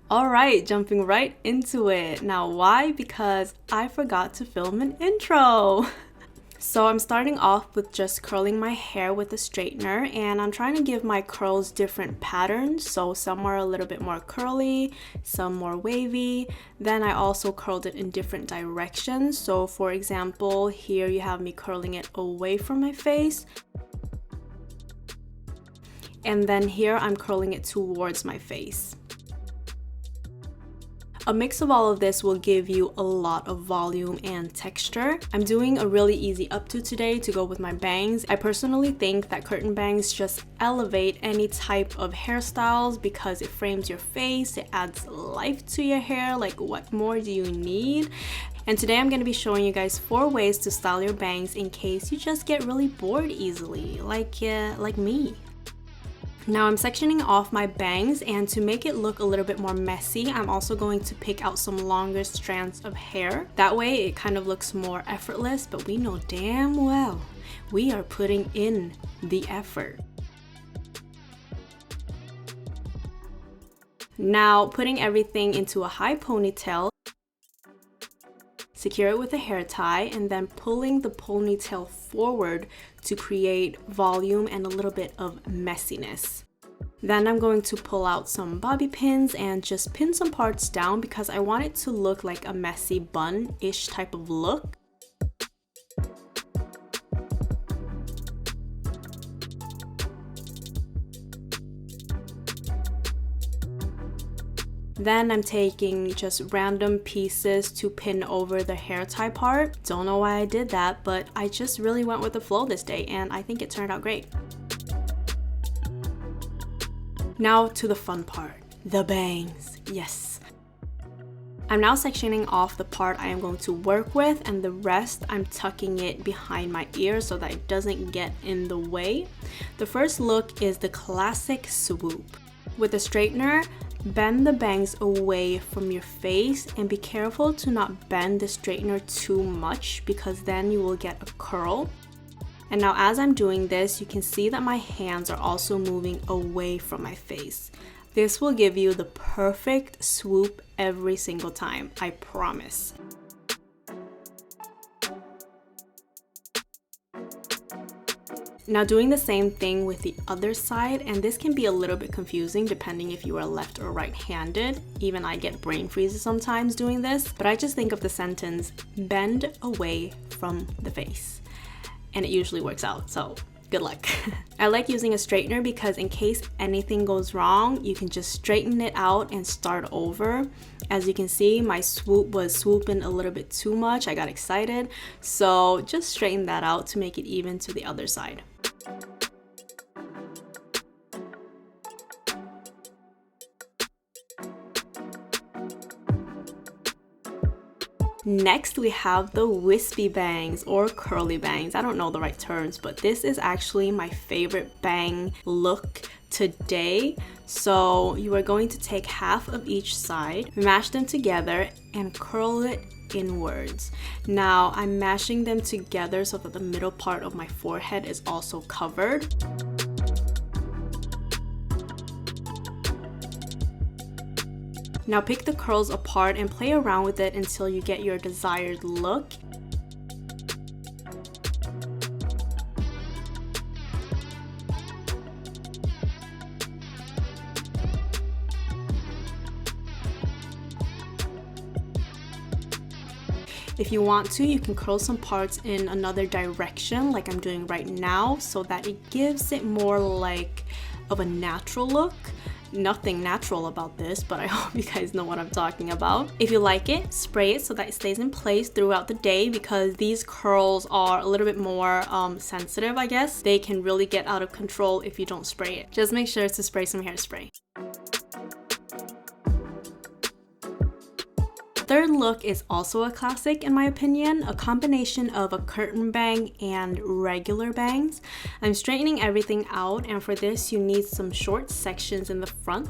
Alright, jumping right into it. Now, why? Because I forgot to film an intro. So I'm starting off with just curling my hair with a straightener, and I'm trying to give my curls different patterns. So some are a little bit more curly, some more wavy. Then I also curled it in different directions. So for example, here you have me curling it away from my face. And then here I'm curling it towards my face. A mix of all of this will give you a lot of volume and texture. I'm doing a really easy updo today to go with my bangs. I personally think that curtain bangs just elevate any type of hairstyles because it frames your face, it adds life to your hair. Like, what more do you need? And today I'm going to be showing you guys 4 ways to style your bangs in case you just get really bored easily, like me. Now I'm sectioning off my bangs, and to make it look a little bit more messy, I'm also going to pick out some longer strands of hair. That way it kind of looks more effortless, but we know damn well we are putting in the effort. Now putting everything into a high ponytail, secure it with a hair tie, and then pulling the ponytail forward to create volume and a little bit of messiness. Then I'm going to pull out some bobby pins and just pin some parts down because I want it to look like a messy bun-ish type of look. Then I'm taking just random pieces to pin over the hair tie part. Don't know why I did that, but I just really went with the flow this day and I think it turned out great. Now to the fun part, the bangs. Yes. I'm now sectioning off the part I am going to work with, and the rest I'm tucking it behind my ear so that it doesn't get in the way. The first look is the classic swoop. With a straightener, bend the bangs away from your face and be careful to not bend the straightener too much because then you will get a curl. And now as I'm doing this, you can see that my hands are also moving away from my face. This will give you the perfect swoop every single time, I promise. Now doing the same thing with the other side, and this can be a little bit confusing depending if you are left or right-handed. Even I get brain freezes sometimes doing this, but I just think of the sentence, bend away from the face. And it usually works out, so good luck. I like using a straightener because in case anything goes wrong, you can just straighten it out and start over. As you can see, my swoop was swooping a little bit too much. I got excited, so just straighten that out to make it even to the other side. Next, we have the wispy bangs or curly bangs. I don't know the right terms, but this is actually my favorite bang look today. So you are going to take half of each side, mash them together, and curl it inwards. Now I'm mashing them together so that the middle part of my forehead is also covered. Now pick the curls apart and play around with it until you get your desired look. If you want to, you can curl some parts in another direction like I'm doing right now so that it gives it more like of a natural look. Nothing natural about this, but I hope you guys know what I'm talking about. If you like it, spray it so that it stays in place throughout the day because these curls are a little bit more sensitive, I guess. They can really get out of control if you don't spray it. Just make sure to spray some hairspray. Third look is also a classic in my opinion, a combination of a curtain bang and regular bangs. I'm straightening everything out, and for this you need some short sections in the front.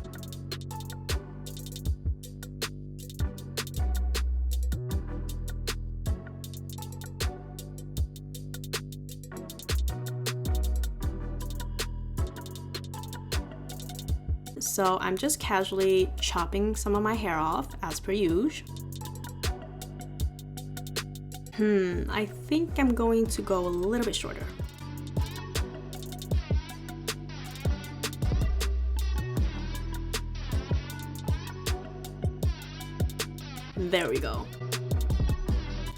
So I'm just casually chopping some of my hair off as per usual. I think I'm going to go a little bit shorter. There we go.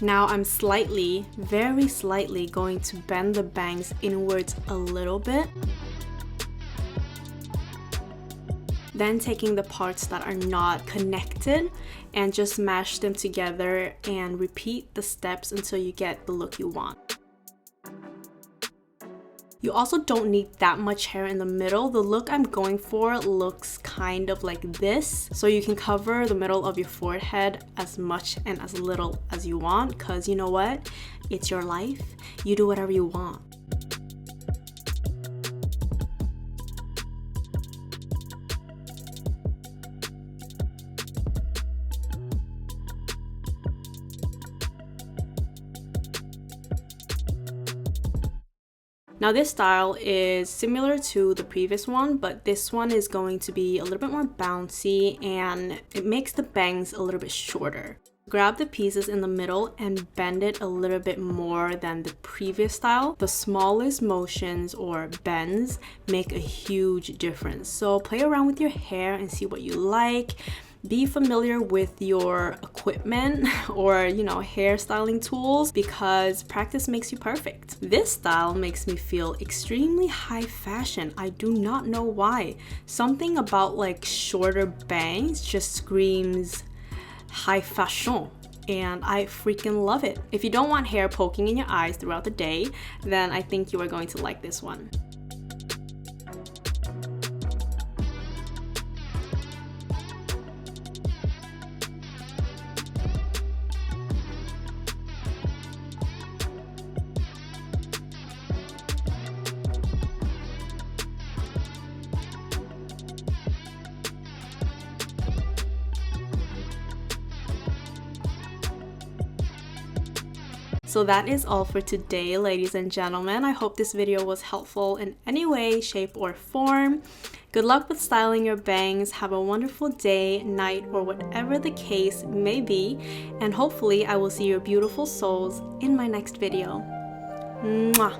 Now I'm slightly, very slightly going to bend the bangs inwards a little bit. Then taking the parts that are not connected and just mash them together and repeat the steps until you get the look you want. You also don't need that much hair in the middle. The look I'm going for looks kind of like this. So you can cover the middle of your forehead as much and as little as you want, because you know what? It's your life. You do whatever you want. Now this style is similar to the previous one, but this one is going to be a little bit more bouncy and it makes the bangs a little bit shorter. Grab the pieces in the middle and bend it a little bit more than the previous style. The smallest motions or bends make a huge difference. So play around with your hair and see what you like. Be familiar with your equipment or, hairstyling tools, because practice makes you perfect. This style makes me feel extremely high fashion. I do not know why. Something about like shorter bangs just screams high fashion. And I freaking love it. If you don't want hair poking in your eyes throughout the day, then I think you are going to like this one. So that is all for today, ladies and gentlemen. I hope this video was helpful in any way, shape, or form. Good luck with styling your bangs. Have a wonderful day, night, or whatever the case may be. And hopefully I will see your beautiful souls in my next video. Mwah!